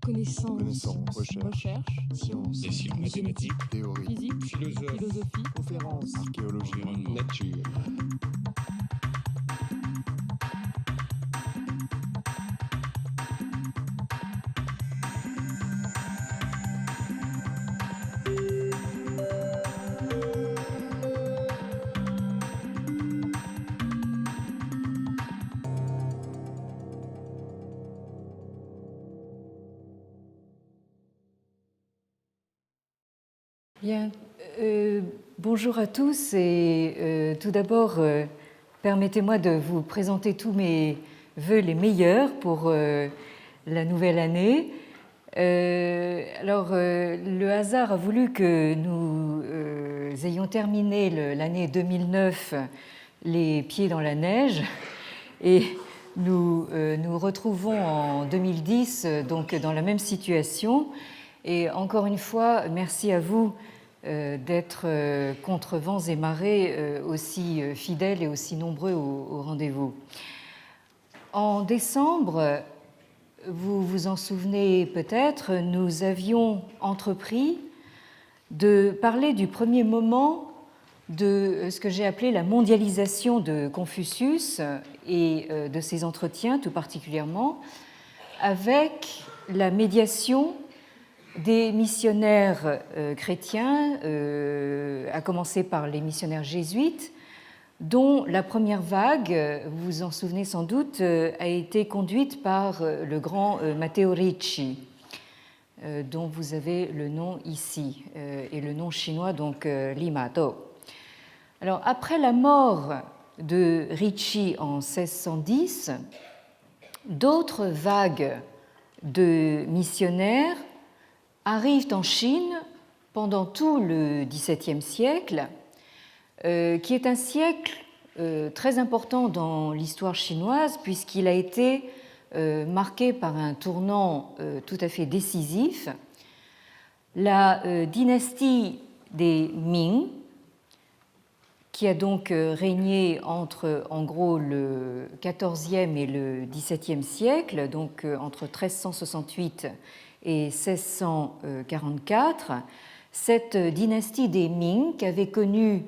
Connaissance, recherche, sciences, Dessin mathématiques, théorie, physique, philosophie, conférence, archéologie, nature. Bien, bonjour à tous et tout d'abord, permettez-moi de vous présenter tous mes vœux les meilleurs pour la nouvelle année. Le hasard a voulu que nous ayons terminé l'année 2009 les pieds dans la neige et nous nous retrouvons en 2010 donc dans la même situation. Et encore une fois, merci à vous d'être contre vents et marées aussi fidèles et aussi nombreux au rendez-vous. En décembre, vous vous en souvenez peut-être, nous avions entrepris de parler du premier moment de ce que j'ai appelé la mondialisation de Confucius et de ses entretiens tout particulièrement, avec la médiation des missionnaires chrétiens, à commencer par les missionnaires jésuites, dont la première vague, vous vous en souvenez sans doute, a été conduite par le grand Matteo Ricci, dont vous avez le nom ici, et le nom chinois donc Limato. Alors, après la mort de Ricci en 1610, d'autres vagues de missionnaires arrivent en Chine pendant tout le XVIIe siècle, qui est un siècle très important dans l'histoire chinoise puisqu'il a été marqué par un tournant tout à fait décisif. La dynastie des Ming, qui a donc régné entre en gros le XIVe et le XVIIe siècle, donc entre 1368 et 1644, cette dynastie des Ming qu'avaient connue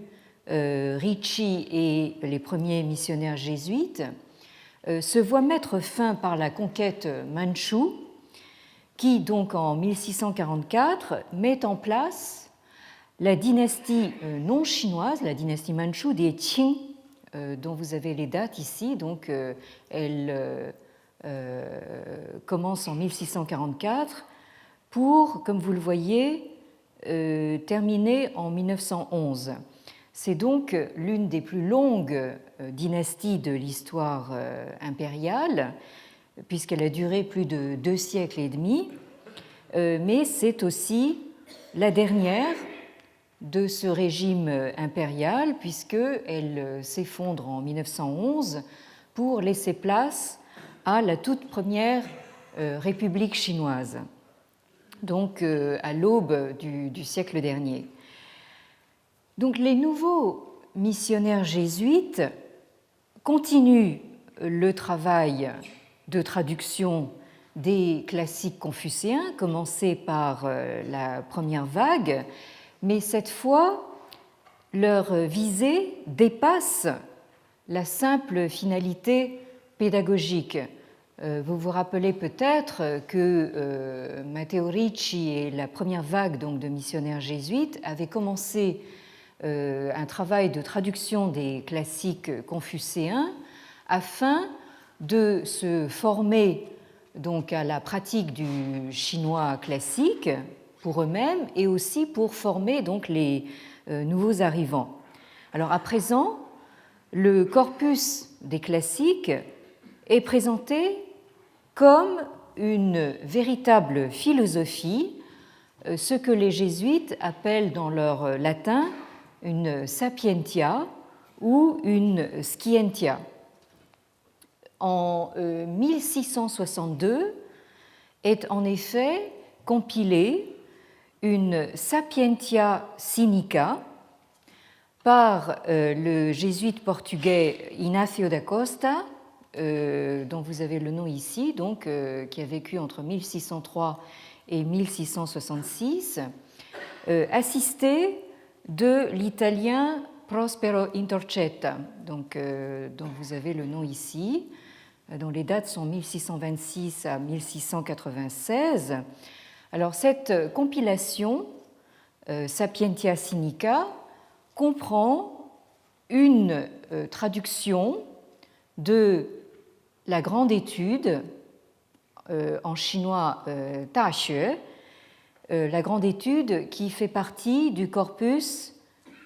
Ricci et les premiers missionnaires jésuites se voit mettre fin par la conquête mandchoue qui donc en 1644 met en place la dynastie non chinoise, la dynastie mandchoue des Qing, dont vous avez les dates ici. Donc elle commence en 1644 pour, comme vous le voyez, terminer en 1911. C'est donc l'une des plus longues dynasties de l'histoire impériale, puisqu'elle a duré plus de 2 siècles et demi, mais c'est aussi la dernière de ce régime impérial, puisqu'elle s'effondre en 1911 pour laisser place à la toute première République chinoise, donc à l'aube du siècle dernier. Donc les nouveaux missionnaires jésuites continuent le travail de traduction des classiques confucéens, commencé par la première vague, mais cette fois, leur visée dépasse la simple finalité pédagogique. Vous vous rappelez peut-être que Matteo Ricci et la première vague donc, de missionnaires jésuites avaient commencé un travail de traduction des classiques confucéens afin de se former donc à la pratique du chinois classique pour eux-mêmes et aussi pour former donc les nouveaux arrivants. Alors à présent, le corpus des classiques est présenté comme une véritable philosophie, ce que les jésuites appellent dans leur latin une sapientia ou une scientia. En 1662 est en effet compilée une Sapientia Sinica par le jésuite portugais Inácio da Costa dont vous avez le nom ici, donc, qui a vécu entre 1603 et 1666, assisté de l'italien Prospero Intercetta, donc, dont vous avez le nom ici, dont les dates sont 1626 à 1696. Alors cette compilation, Sapientia Sinica, comprend une traduction de la grande étude, en chinois Daxue, la grande étude qui fait partie du corpus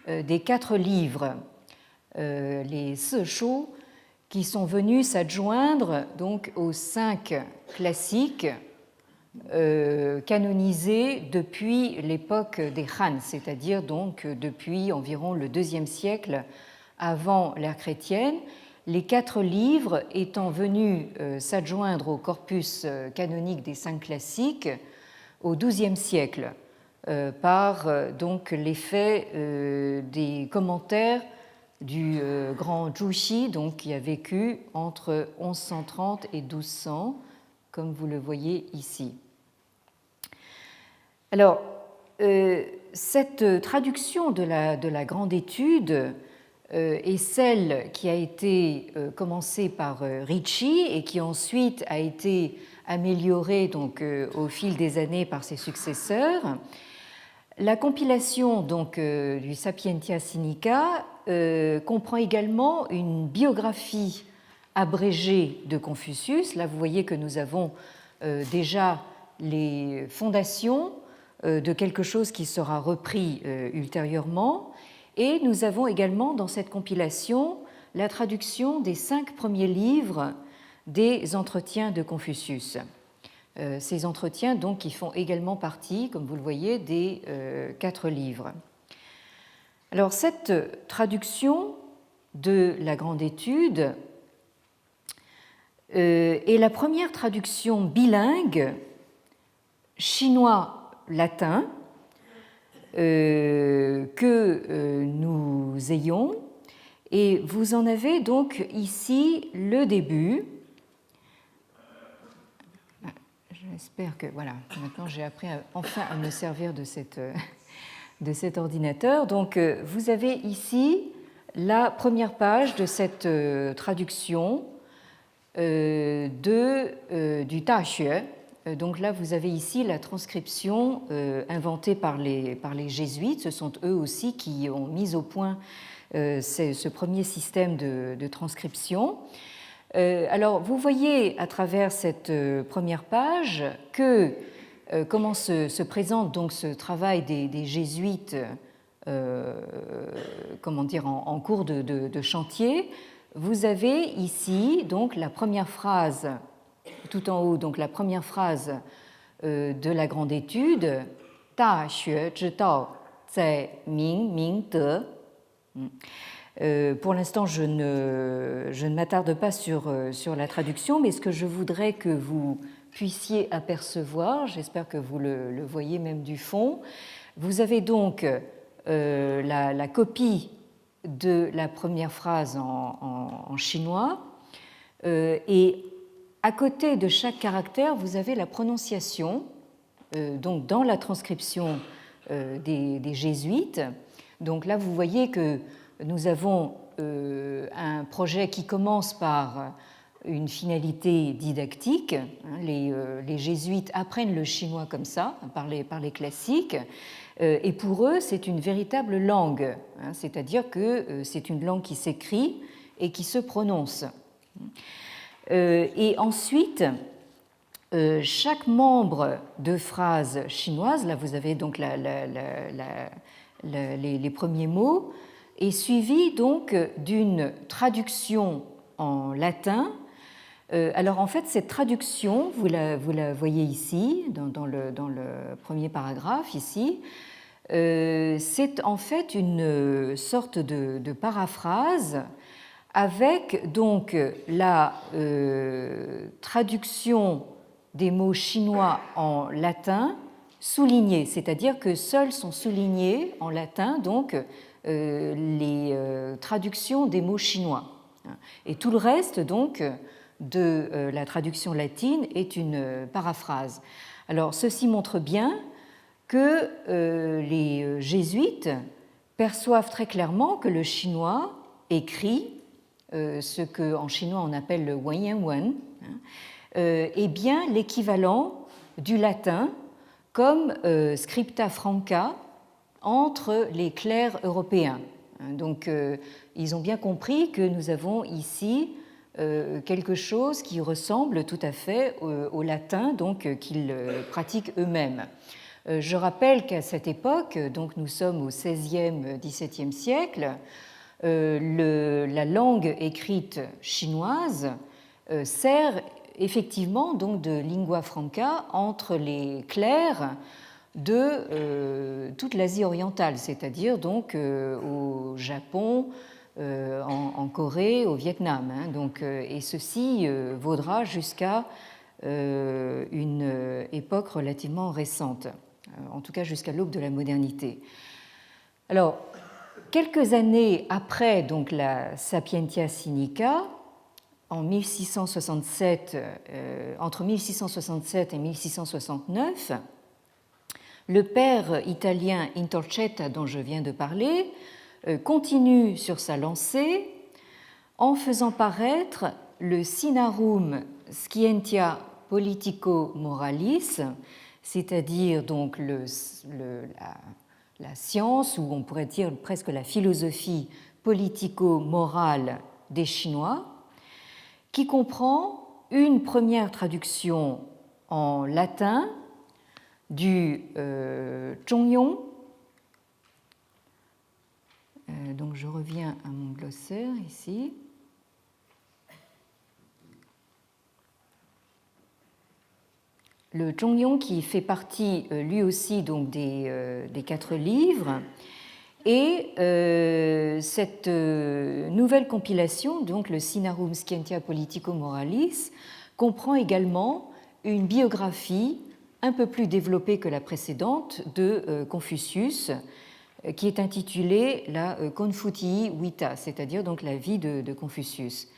des 4 livres, les Seshu, qui sont venus s'adjoindre donc aux 5 classiques canonisés depuis l'époque des Han, c'est-à-dire donc depuis environ le IIe siècle avant l'ère chrétienne, les 4 livres étant venus s'adjoindre au corpus canonique des 5 classiques au XIIe siècle par donc l'effet des commentaires du grand Zhu Xi, donc, qui a vécu entre 1130 et 1200, comme vous le voyez ici. Alors, cette traduction de la grande étude est celle qui a été commencée par Ricci et qui ensuite a été améliorée donc, au fil des années par ses successeurs. La compilation donc, du Sapientia Sinica comprend également une biographie abrégée de Confucius. Là, vous voyez que nous avons déjà les fondations de quelque chose qui sera repris ultérieurement. Et nous avons également dans cette compilation la traduction des 5 premiers livres des entretiens de Confucius. Ces entretiens donc, qui font également partie, comme vous le voyez, des 4 livres. Alors cette traduction de la grande étude est la première traduction bilingue chinois-latin que nous ayons, et vous en avez donc ici le début. J'espère que, voilà, maintenant j'ai appris enfin à me servir de cet ordinateur. Donc, vous avez ici la première page de cette traduction du Daxue. Donc là, vous avez ici la transcription inventée par les jésuites. Ce sont eux aussi qui ont mis au point ce premier système de transcription. Alors, vous voyez à travers cette première page que comment se présente donc ce travail des jésuites comment dire, en cours de chantier. Vous avez ici donc la première phrase, tout en haut, donc la première phrase de la grande étude, Da xue zhi dao zai ming ming de. Pour l'instant, je ne m'attarde pas sur la traduction, mais ce que je voudrais que vous puissiez apercevoir, j'espère que vous le voyez même du fond, vous avez donc la copie de la première phrase en chinois, et à côté de chaque caractère, vous avez la prononciation, donc dans la transcription des jésuites. Donc là, vous voyez que nous avons un projet qui commence par une finalité didactique. Les jésuites apprennent le chinois comme ça, par les classiques, et pour eux, c'est une véritable langue, c'est-à-dire que c'est une langue qui s'écrit et qui se prononce. Et ensuite, chaque membre de phrase chinoise, là vous avez donc les premiers mots, est suivi donc d'une traduction en latin. Alors en fait, cette traduction, vous la voyez ici, dans le premier paragraphe ici, c'est en fait une sorte de paraphrase avec donc la traduction des mots chinois en latin soulignés, c'est-à-dire que seuls sont soulignés en latin donc les traductions des mots chinois. Et tout le reste donc de la traduction latine est une paraphrase. Alors, ceci montre bien que les jésuites perçoivent très clairement que le chinois écrit, ce qu'en chinois on appelle le Wenyanwen, est bien l'équivalent du latin comme scripta franca entre les clercs européens. Donc, ils ont bien compris que nous avons ici quelque chose qui ressemble tout à fait au latin, donc qu'ils pratiquent eux-mêmes. Je rappelle qu'à cette époque, donc nous sommes au XVIe, XVIIe siècle, la langue écrite chinoise sert effectivement donc de lingua franca entre les clercs de toute l'Asie orientale, c'est-à-dire donc au Japon, en Corée, au Vietnam. Donc, et ceci vaudra jusqu'à une époque relativement récente, en tout cas jusqu'à l'aube de la modernité. Alors, quelques années après donc, la Sapientia Sinica, en 1667, entre 1667 et 1669, le père italien Intorcetta, dont je viens de parler, continue sur sa lancée en faisant paraître le Sinarum Scientia Politico Moralis, c'est-à-dire donc la science, ou on pourrait dire presque la philosophie politico-morale des Chinois, qui comprend une première traduction en latin du Zhongyong. Donc je reviens à mon glossaire ici. Le Zhongyong qui fait partie lui aussi donc des 4 livres. Et cette nouvelle compilation, donc le Sinarum Scientia Politico Moralis, comprend également une biographie un peu plus développée que la précédente de Confucius, qui est intitulée la Confutii Vita, c'est-à-dire donc la vie de Confucius.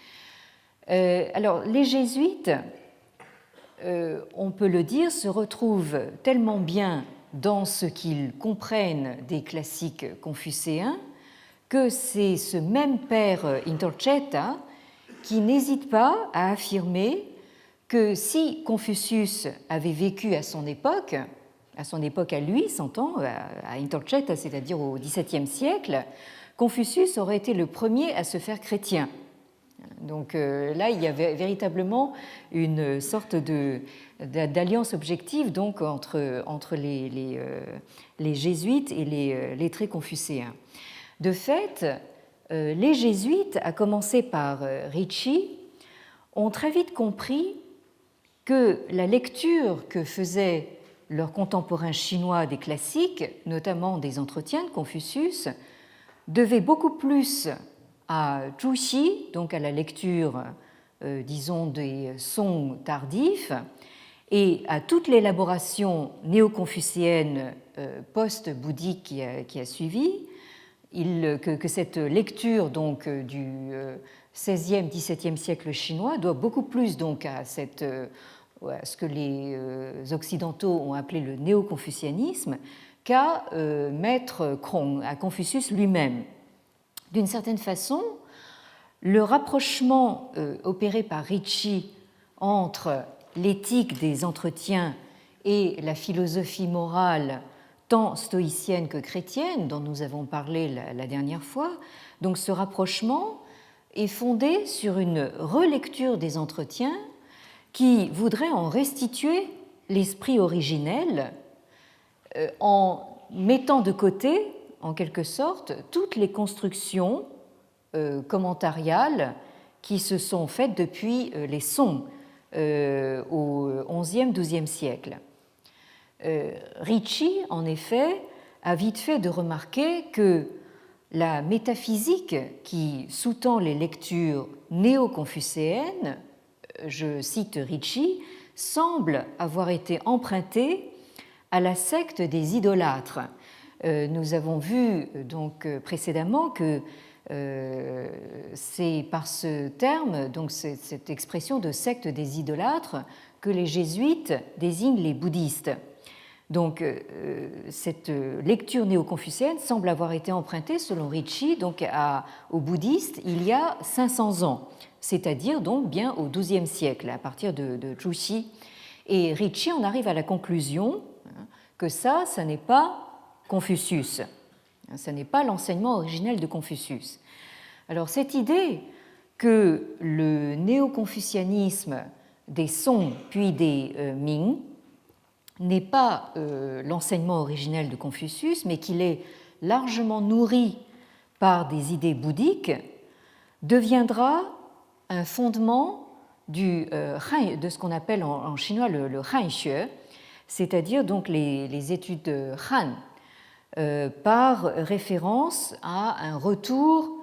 Alors, les jésuites, on peut le dire, se retrouvent tellement bien dans ce qu'ils comprennent des classiques confucéens que c'est ce même père Intorcetta qui n'hésite pas à affirmer que si Confucius avait vécu à son époque à lui, s'entend, à Intorcetta, c'est-à-dire au XVIIe siècle, Confucius aurait été le premier à se faire chrétien. Donc là, il y avait véritablement une sorte d'alliance objective donc, entre les jésuites et les lettrés confucéens. De fait, les jésuites, à commencer par Ricci, ont très vite compris que la lecture que faisaient leurs contemporains chinois des classiques, notamment des entretiens de Confucius, devait beaucoup plus à Zhu Xi, donc à la lecture, disons, des sons tardifs, et à toute l'élaboration néo-confucéenne post-bouddhique qui a suivi, que cette lecture donc, du XVIe, XVIIe siècle chinois doit beaucoup plus donc, à ce que les Occidentaux ont appelé le néo-confucianisme qu'à Maître Krong, à Confucius lui-même. D'une certaine façon, le rapprochement opéré par Ricci entre l'éthique des entretiens et la philosophie morale tant stoïcienne que chrétienne, dont nous avons parlé la dernière fois, donc ce rapprochement est fondé sur une relecture des entretiens qui voudrait en restituer l'esprit originel en mettant de côté, en quelque sorte, toutes les constructions commentariales qui se sont faites depuis les Song au XIe, XIIe siècle. Ricci, en effet, a vite fait de remarquer que la métaphysique qui sous-tend les lectures néo-confucéennes, je cite Ricci, semble avoir été empruntée à la secte des idolâtres. Nous avons vu donc précédemment que c'est par ce terme, donc cette expression de secte des idolâtres, que les jésuites désignent les bouddhistes. Donc, cette lecture néo-confucéenne semble avoir été empruntée, selon Ricci, donc aux bouddhistes il y a 500 ans, c'est-à-dire donc bien au XIIe siècle, à partir de Zhuxi. Et Ricci en arrive à la conclusion que ça n'est pas Confucius, ça n'est pas l'enseignement originel de Confucius. Alors, cette idée que le néo-confucianisme des Song puis des Ming n'est pas l'enseignement originel de Confucius, mais qu'il est largement nourri par des idées bouddhiques, deviendra un fondement de ce qu'on appelle en chinois le Hanxue, c'est-à-dire donc les études Han, par référence à un retour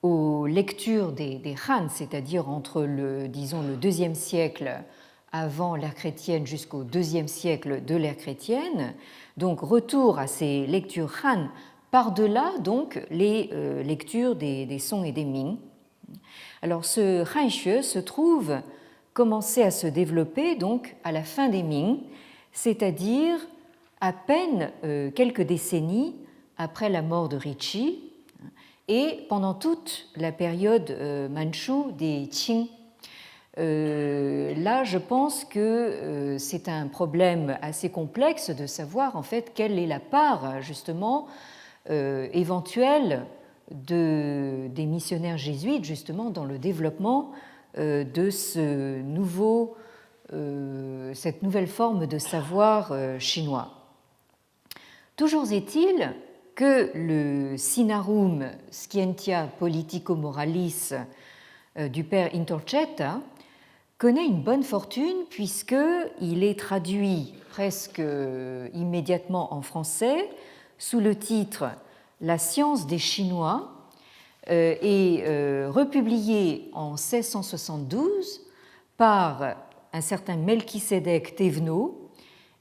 aux lectures des Han, c'est-à-dire entre le IIe siècle avant l'ère chrétienne jusqu'au IIe siècle de l'ère chrétienne, donc retour à ces lectures Han par-delà donc les lectures des Song et des Ming. Alors ce Hanxue se trouve commencer à se développer donc à la fin des Ming, c'est-à-dire à peine quelques décennies après la mort de Ricci et pendant toute la période mandchoue des Qing. Là, je pense que c'est un problème assez complexe de savoir en fait quelle est la part justement éventuelle des missionnaires jésuites justement dans le développement de cette nouvelle forme de savoir chinois. Toujours est-il que le Sinarum Scientia Politico-Moralis du père Intorcetta connaît une bonne fortune puisqu'il est traduit presque immédiatement en français sous le titre « La science des Chinois » et republié en 1672 par un certain Melchisédek Thévenot,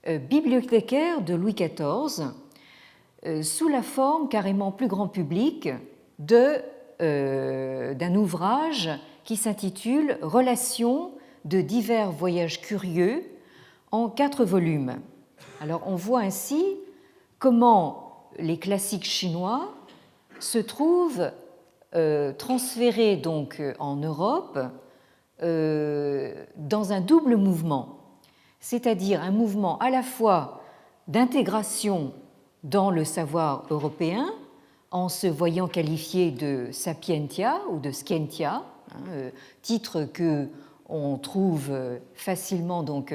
bibliothécaire de Louis XIV, sous la forme carrément plus grand public d'un ouvrage qui s'intitule « Relations de divers voyages curieux » en 4 volumes. Alors on voit ainsi comment les classiques chinois se trouvent transférés donc en Europe dans un double mouvement, c'est-à-dire un mouvement à la fois d'intégration dans le savoir européen en se voyant qualifié de sapientia ou de scientia, titre que on trouve facilement donc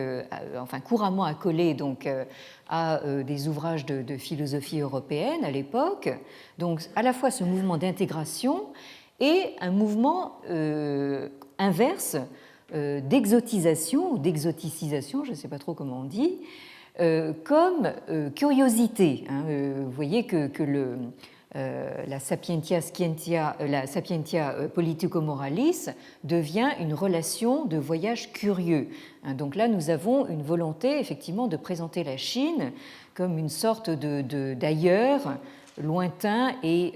couramment accolé donc à des ouvrages de philosophie européenne à l'époque. Donc à la fois ce mouvement d'intégration et un mouvement inverse d'exotisation ou d'exoticisation, je ne sais pas trop comment on dit, comme curiosité. Vous voyez que la sapientia politico-moralis devient une relation de voyage curieux. Donc là, nous avons une volonté effectivement de présenter la Chine comme une sorte d'ailleurs lointain et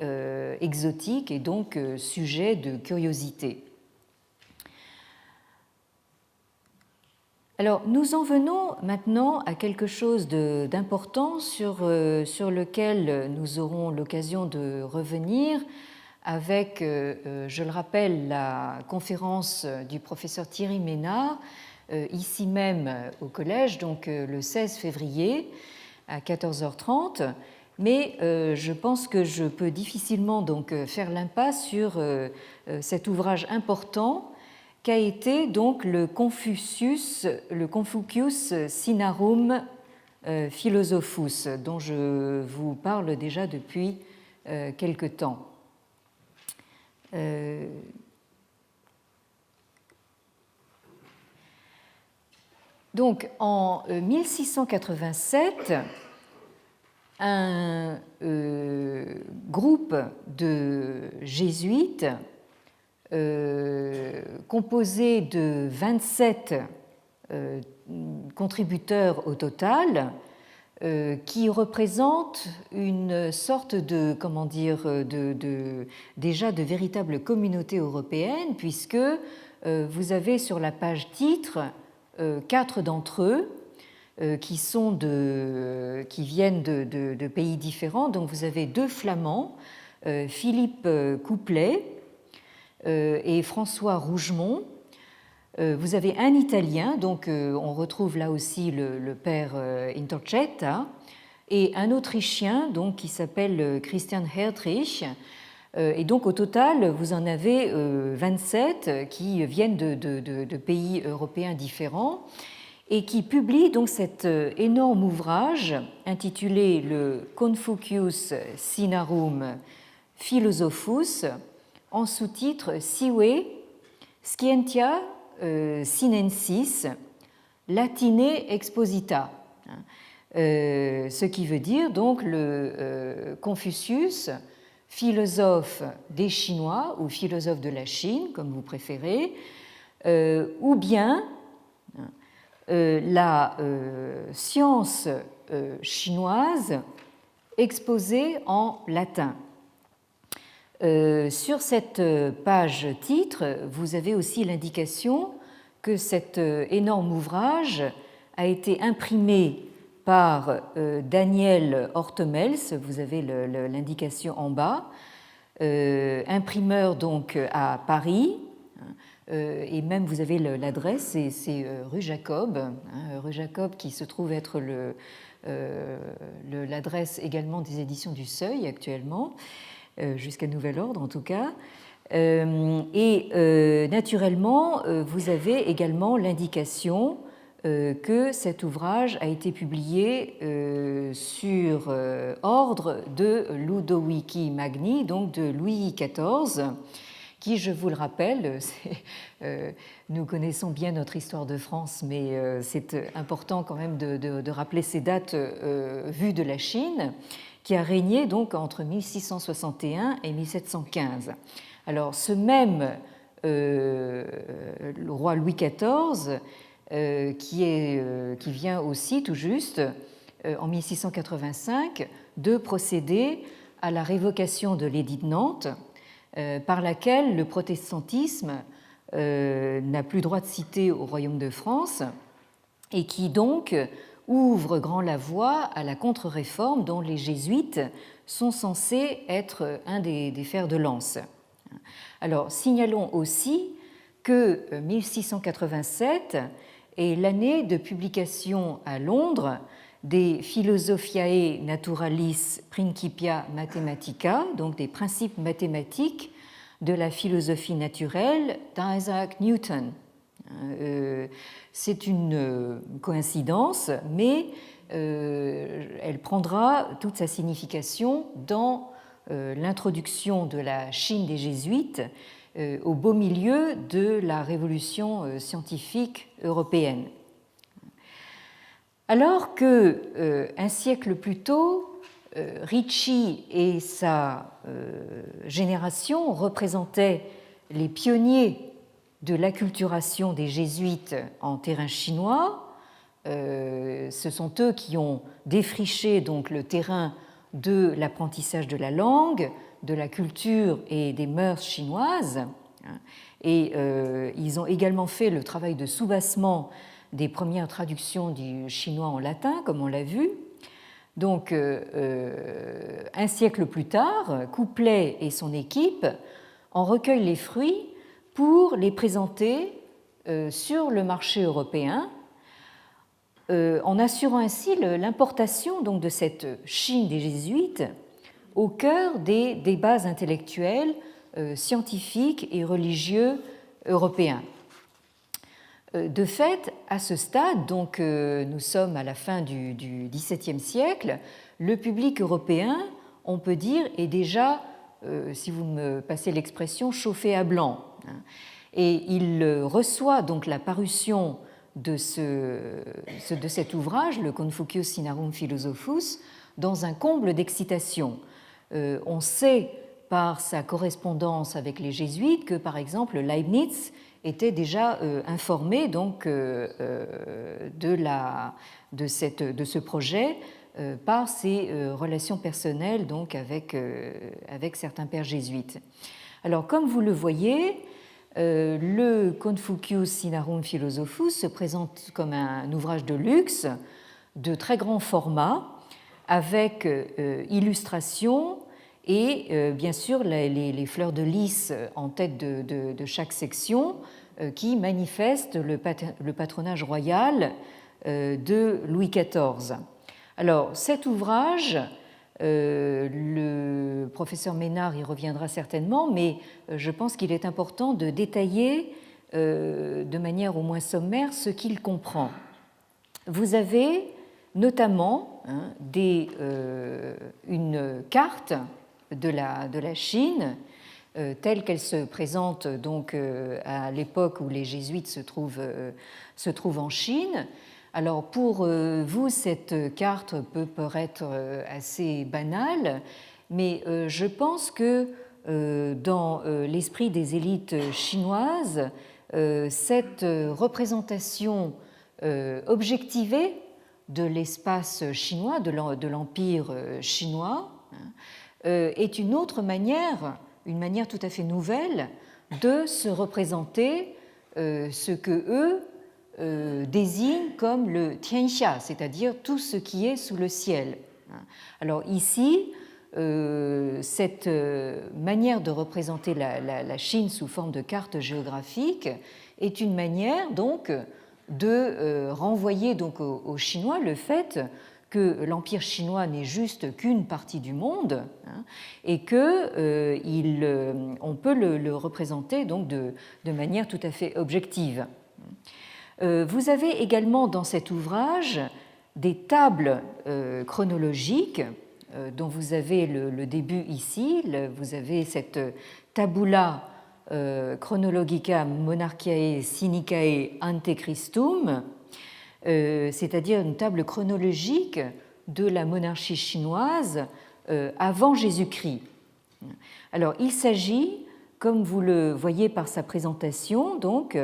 exotique et donc sujet de curiosité. Alors, nous en venons maintenant à quelque chose d'important sur lequel nous aurons l'occasion de revenir avec, je le rappelle, la conférence du professeur Thierry Ménard, ici même au collège, donc le 16 février à 14h30. Mais je pense que je peux difficilement donc faire l'impasse sur cet ouvrage important qu'a été donc le Confucius Sinarum Philosophus, dont je vous parle déjà depuis quelque temps. Donc en 1687, un groupe de jésuites composé de 27 contributeurs au total qui représente une sorte de, comment dire, déjà de véritable communauté européenne, puisque vous avez sur la page titre 4 d'entre eux qui viennent de pays différents. Donc vous avez 2 Flamands, Philippe Couplet et François Rougemont. Vous avez un Italien, donc on retrouve là aussi le père Intercetta, et un Autrichien donc, qui s'appelle Christian Hertrich. Et donc au total, vous en avez 27 qui viennent de pays européens différents et qui publient donc cet énorme ouvrage intitulé le Confucius Sinarum Philosophus, en sous-titre Sive Scientia Sinensis Latine Exposita, ce qui veut dire donc le Confucius, philosophe des Chinois ou philosophe de la Chine, comme vous préférez, ou bien la science chinoise exposée en latin. Sur cette page titre, vous avez aussi l'indication que cet énorme ouvrage a été imprimé par Daniel Hortemels, vous avez l'indication en bas, imprimeur donc à Paris, et même vous avez l'adresse, c'est rue Jacob, rue Jacob qui se trouve être l'adresse également des éditions du Seuil actuellement, jusqu'à nouvel ordre en tout cas. Et naturellement, vous avez également l'indication que cet ouvrage a été publié sur ordre de Ludovici Magni, donc de Louis XIV, qui, je vous le rappelle, nous connaissons bien notre histoire de France, mais c'est important quand même de rappeler ces dates vues de la Chine, qui a régné donc entre 1661 et 1715. Alors, ce même le roi Louis XIV, qui vient aussi tout juste en 1685 de procéder à la révocation de l'édit de Nantes, par laquelle le protestantisme n'a plus droit de cité au royaume de France et qui donc ouvre grand la voie à la contre-réforme dont les jésuites sont censés être un des fers de lance. Alors, signalons aussi que 1687 est l'année de publication à Londres des Philosophiae Naturalis Principia Mathematica, donc des principes mathématiques de la philosophie naturelle d'Isaac Newton. C'est une coïncidence, mais elle prendra toute sa signification dans l'introduction de la Chine des Jésuites au beau milieu de la révolution scientifique européenne. Alors que, un siècle plus tôt, Ricci et sa génération représentaient les pionniers de l'acculturation des jésuites en terrain chinois, ce sont eux qui ont défriché donc le terrain de l'apprentissage de la langue, de la culture et des mœurs chinoises, et ils ont également fait le travail de soubassement des premières traductions du chinois en latin, comme on l'a vu. Donc, un siècle plus tard, Couplet et son équipe en recueillent les fruits pour les présenter sur le marché européen, en assurant ainsi l'importation donc de cette Chine des jésuites au cœur des débats intellectuels, scientifiques et religieux européens. De fait, à ce stade, donc nous sommes à la fin du XVIIe siècle, le public européen, on peut dire, est déjà, si vous me passez l'expression, chauffé à blanc. Et il reçoit donc la parution de cet ouvrage, le Confucius Sinarum Philosophus, dans un comble d'excitation. On sait par sa correspondance avec les jésuites que, par exemple, Leibniz était déjà informé donc de ce projet par ses relations personnelles donc avec certains pères jésuites. Alors, comme vous le voyez, le Confucius Sinarum Philosophus se présente comme un ouvrage de luxe, de très grand format, avec illustrations et bien sûr les fleurs de lys en tête de chaque section qui manifestent le patronage royal de Louis XIV. Alors, cet ouvrage, le professeur Ménard y reviendra certainement, mais je pense qu'il est important de détailler de manière au moins sommaire ce qu'il comprend. Vous avez notamment une carte de la Chine telle qu'elle se présente donc à l'époque où les jésuites se trouvent en Chine. Alors pour vous, cette carte peut paraître assez banale, mais je pense que dans l'esprit des élites chinoises, cette représentation objectivée de l'espace chinois, de l'empire chinois, est une autre manière, une manière tout à fait nouvelle de se représenter ce que eux désigne comme le tianxia, c'est-à-dire tout ce qui est sous le ciel. Alors ici, cette manière de représenter la Chine sous forme de carte géographique est une manière donc de renvoyer donc aux Chinois le fait que l'Empire chinois n'est juste qu'une partie du monde et qu'on peut le représenter donc de manière tout à fait objective. Vous avez également dans cet ouvrage des tables chronologiques dont vous avez le début ici. Vous avez cette tabula chronologica monarchiae sinicae ante Christum, c'est-à-dire une table chronologique de la monarchie chinoise avant Jésus-Christ. Alors, il s'agit, comme vous le voyez par sa présentation, donc,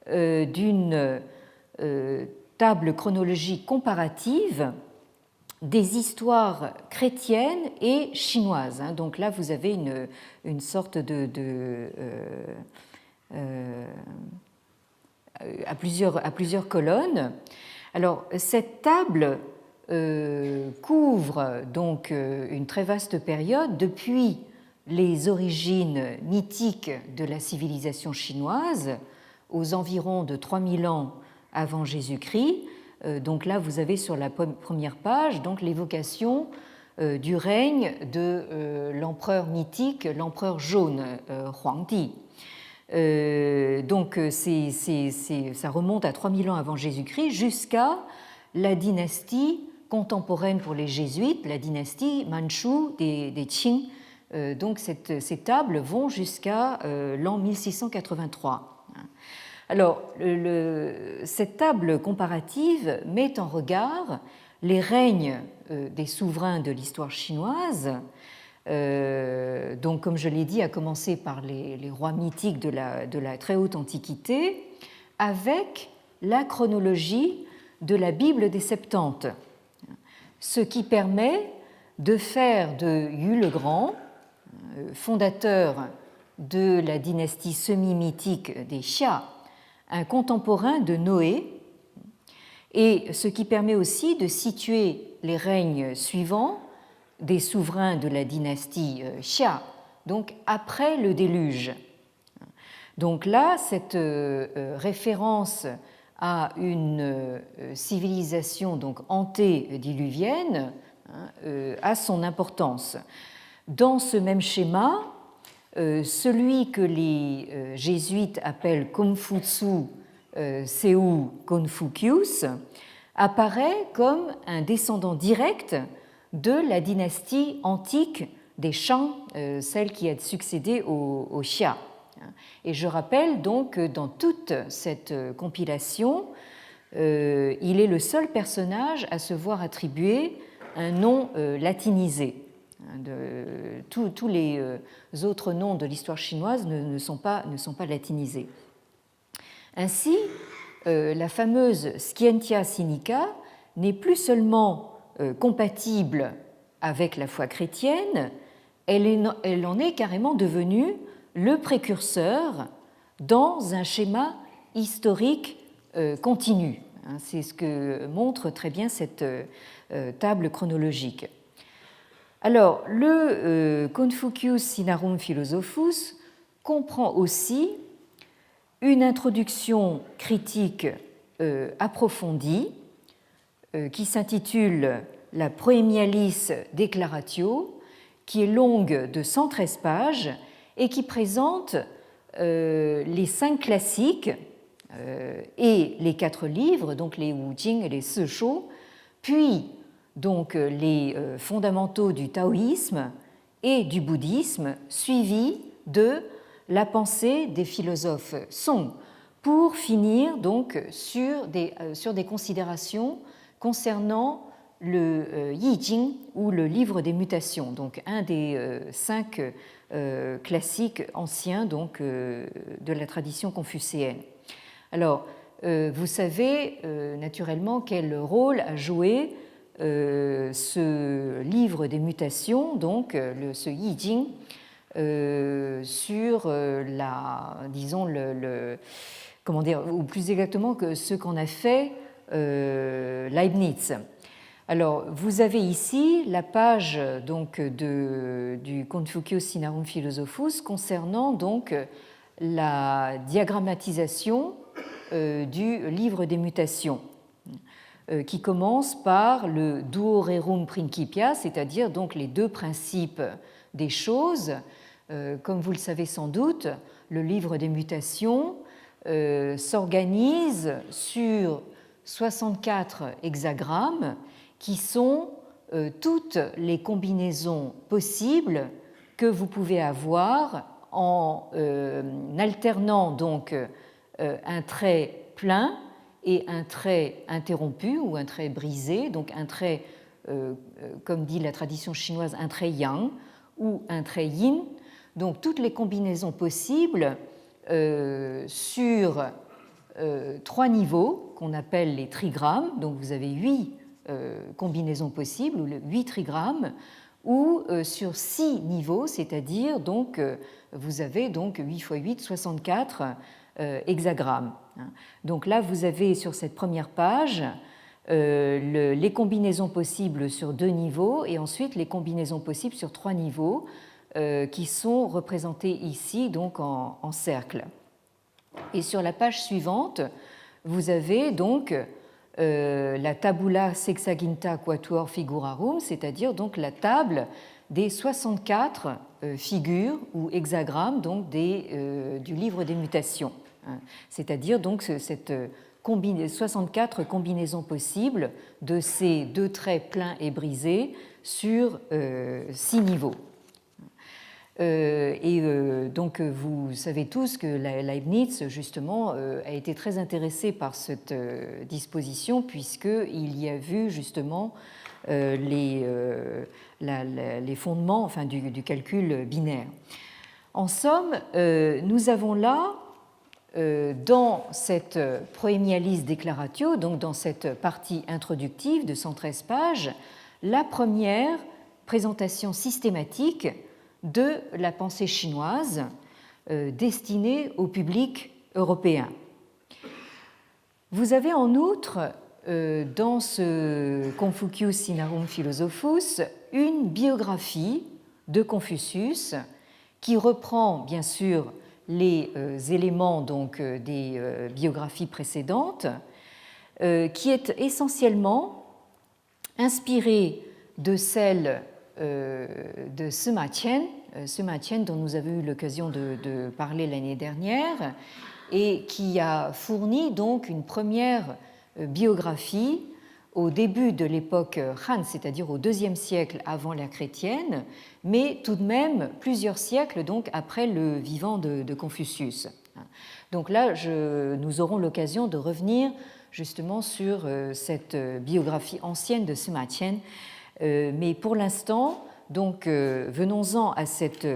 d'une table chronologique comparative des histoires chrétiennes et chinoises. Donc là, vous avez une sorte à plusieurs colonnes. Alors, cette table couvre donc une très vaste période depuis les origines mythiques de la civilisation chinoise aux environs de 3000 ans avant Jésus-Christ. Donc là, vous avez sur la première page donc l'évocation du règne de l'empereur mythique, l'empereur jaune, Huangdi. Donc ça remonte à 3000 ans avant Jésus-Christ jusqu'à la dynastie contemporaine pour les jésuites, la dynastie manchoue des Qing. Donc ces tables vont jusqu'à l'an 1683. Alors, cette table comparative met en regard les règnes des souverains de l'histoire chinoise, donc comme je l'ai dit, à commencer par les rois mythiques de la très haute antiquité, avec la chronologie de la Bible des Septante, ce qui permet de faire de Yu le Grand, fondateur de la dynastie semi-mythique des Xia, un contemporain de Noé, et ce qui permet aussi de situer les règnes suivants des souverains de la dynastie Xia, donc après le déluge. Donc là, cette référence à une civilisation donc antédiluvienne a son importance. Dans ce même schéma, celui que les jésuites appellent Konfutsu Seu Confucius apparaît comme un descendant direct de la dynastie antique des Shang, celle qui a succédé au Xia. Et je rappelle donc que dans toute cette compilation, il est le seul personnage à se voir attribuer un nom latinisé. Tous les autres noms de l'histoire chinoise ne sont pas latinisés. Ainsi, la fameuse Scientia Sinica n'est plus seulement compatible avec la foi chrétienne, elle en est carrément devenue le précurseur dans un schéma historique continu. C'est ce que montre très bien cette table chronologique. Alors, le Confucius Sinarum Philosophus comprend aussi une introduction critique approfondie qui s'intitule la Proemialis Declaratio, qui est longue de 113 pages et qui présente les 5 classiques et les 4 livres, donc les Wu Jing et les Si Shou, puis donc les fondamentaux du taoïsme et du bouddhisme, suivis de la pensée des philosophes Song, pour finir donc sur des considérations concernant le Yi Jing ou le livre des mutations, donc un des 5 classiques anciens donc, de la tradition confucéenne. Alors, vous savez naturellement quel rôle a joué ce livre des mutations, donc ce Yi Jing, sur disons comment dire, ou plus exactement que ce qu'en a fait Leibniz. Alors, vous avez ici la page donc du Confucius Sinarum Philosophus concernant donc la diagrammatisation du livre des mutations, qui commence par le Duorerum Principia, c'est-à-dire donc les 2 principes des choses. Comme vous le savez sans doute, le livre des mutations s'organise sur 64 hexagrammes qui sont toutes les combinaisons possibles que vous pouvez avoir en alternant donc un trait plein et un trait interrompu ou un trait brisé, donc un trait, comme dit la tradition chinoise, un trait yang ou un trait yin. Donc toutes les combinaisons possibles sur 3 niveaux qu'on appelle les trigrammes, donc vous avez 8 combinaisons possibles, ou 8 trigrammes, ou sur 6 niveaux, c'est-à-dire donc vous avez donc 8 x 8, 64 hexagrammes. Donc là, vous avez sur cette première page les combinaisons possibles sur 2 niveaux et ensuite les combinaisons possibles sur 3 niveaux qui sont représentées ici donc en cercle. Et sur la page suivante, vous avez donc la tabula sexaginta quatuor figurarum, c'est-à-dire donc la table des 64 figures ou hexagrammes donc du livre des mutations, c'est-à-dire donc cette 64 combinaisons possibles de ces 2 traits pleins et brisés sur 6 niveaux. Donc vous savez tous que Leibniz justement a été très intéressé par cette disposition puisqu'il y a vu justement les fondements enfin, du calcul binaire. En somme, nous avons là dans cette Proemialis Declaratio, donc dans cette partie introductive de 113 pages, la première présentation systématique de la pensée chinoise destinée au public européen. Vous avez en outre dans ce Confucius Sinarum Philosophus une biographie de Confucius qui reprend bien sûr les éléments donc, des biographies précédentes, qui est essentiellement inspirée de celle de Sima Qian, dont nous avons eu l'occasion de parler l'année dernière, et qui a fourni donc une première biographie au début de l'époque Han, c'est-à-dire au IIe siècle avant l'ère chrétienne, mais tout de même plusieurs siècles donc après le vivant de Confucius. Donc là, nous aurons l'occasion de revenir justement sur cette biographie ancienne de Sima Qian, mais pour l'instant, donc venons-en à cette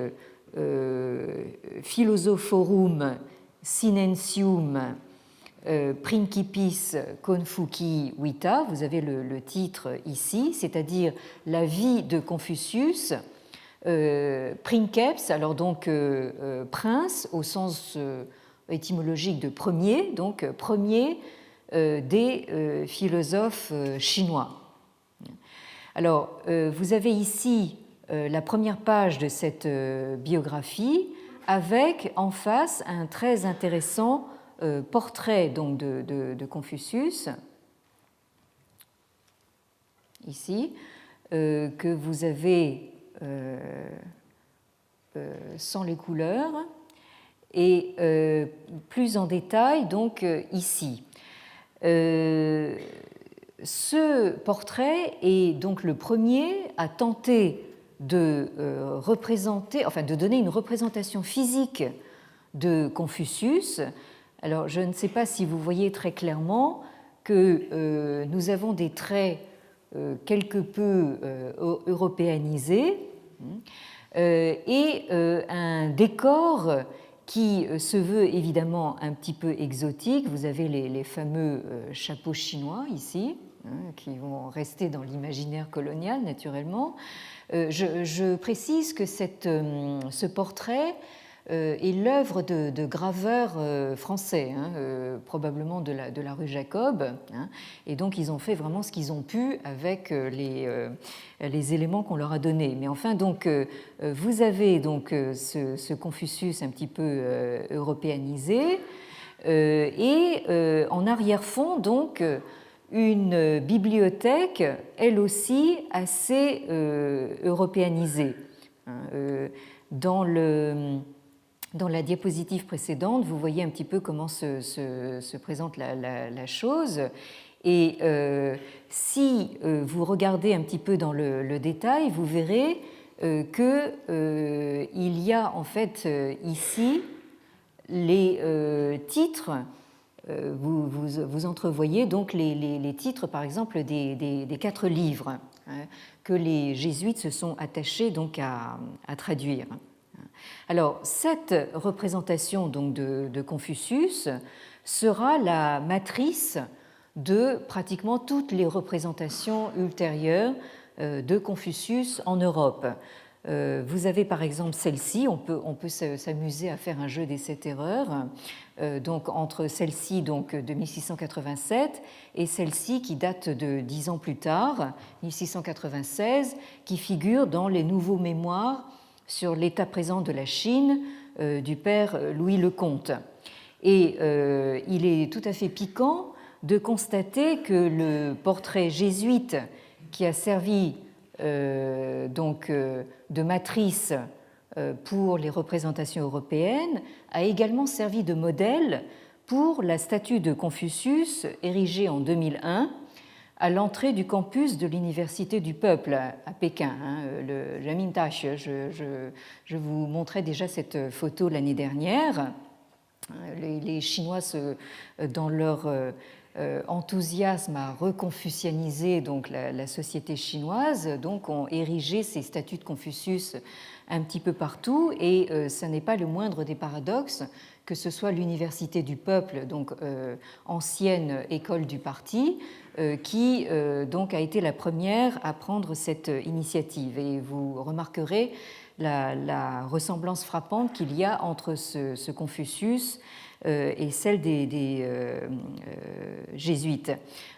Philosophorum Sinensium Principis Confuci Vita, vous avez le titre ici, c'est-à-dire la vie de Confucius, Princeps, alors donc prince au sens étymologique de premier, donc premier des philosophes chinois. Alors, vous avez ici la première page de cette biographie avec en face un très intéressant portrait donc, de Confucius, ici, que vous avez sans les couleurs et plus en détail donc ici. Ce portrait est donc le premier à tenter de représenter, enfin de donner une représentation physique de Confucius. Alors, je ne sais pas si vous voyez très clairement que nous avons des traits quelque peu européanisés et un décor qui se veut évidemment un petit peu exotique. Vous avez les fameux chapeaux chinois ici, qui vont rester dans l'imaginaire colonial naturellement. Je précise que ce portrait est l'œuvre de graveurs français, probablement de la rue Jacob, et donc ils ont fait vraiment ce qu'ils ont pu avec les éléments qu'on leur a donnés. Mais enfin, donc, vous avez donc ce Confucius un petit peu européanisé, et en arrière-fond, donc, une bibliothèque, elle aussi assez européanisée. Dans la diapositive précédente, vous voyez un petit peu comment se présente la chose. Et si vous regardez un petit peu dans le détail, vous verrez qu'il y a en fait ici les titres. Vous entrevoyez donc les titres, par exemple, des 4 livres que les jésuites se sont attachés donc à traduire. Alors, cette représentation donc de Confucius sera la matrice de pratiquement toutes les représentations ultérieures de Confucius en Europe. Vous avez par exemple celle-ci, on peut s'amuser à faire un jeu des 7 erreurs, donc entre celle-ci donc, de 1687 et celle-ci qui date de 10 ans plus tard, 1696, qui figure dans les nouveaux mémoires sur l'état présent de la Chine du père Louis Lecomte. Et il est tout à fait piquant de constater que le portrait jésuite qui a servi donc, de matrice pour les représentations européennes a également servi de modèle pour la statue de Confucius érigée en 2001 à l'entrée du campus de l'Université du Peuple à Pékin, le Jiamindaxue. Je vous montrais déjà cette photo l'année dernière. Les Chinois, dans leur enthousiasme à reconfucianiser donc la société chinoise, donc ont érigé ces statues de Confucius un petit peu partout, et ça n'est pas le moindre des paradoxes que ce soit l'Université du Peuple, donc ancienne école du parti, qui donc a été la première à prendre cette initiative. Et vous remarquerez la ressemblance frappante qu'il y a entre ce Confucius et celle des jésuites.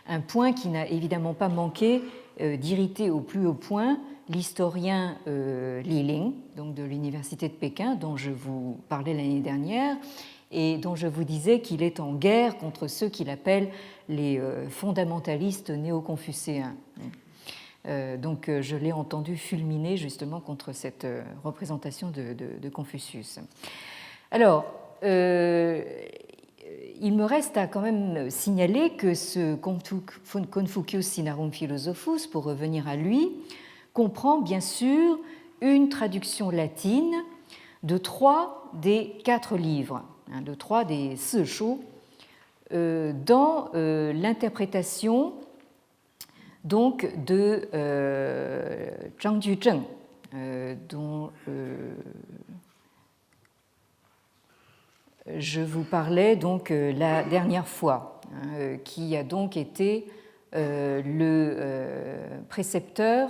Un point qui n'a évidemment pas manqué d'irriter au plus haut point l'historien Li Ling, donc de l'Université de Pékin, dont je vous parlais l'année dernière, et dont je vous disais qu'il est en guerre contre ceux qu'il appelle les fondamentalistes néo-confucéens. Donc je l'ai entendu fulminer justement contre cette représentation de Confucius. Alors, il me reste à quand même signaler que ce Confucius Sinarum Philosophus, pour revenir à lui, comprend bien sûr une traduction latine de 3 des 4 livres, de 3 des 4 书, dans l'interprétation donc de Zhang Juzheng, dont je vous parlais donc la dernière fois, qui a donc été le précepteur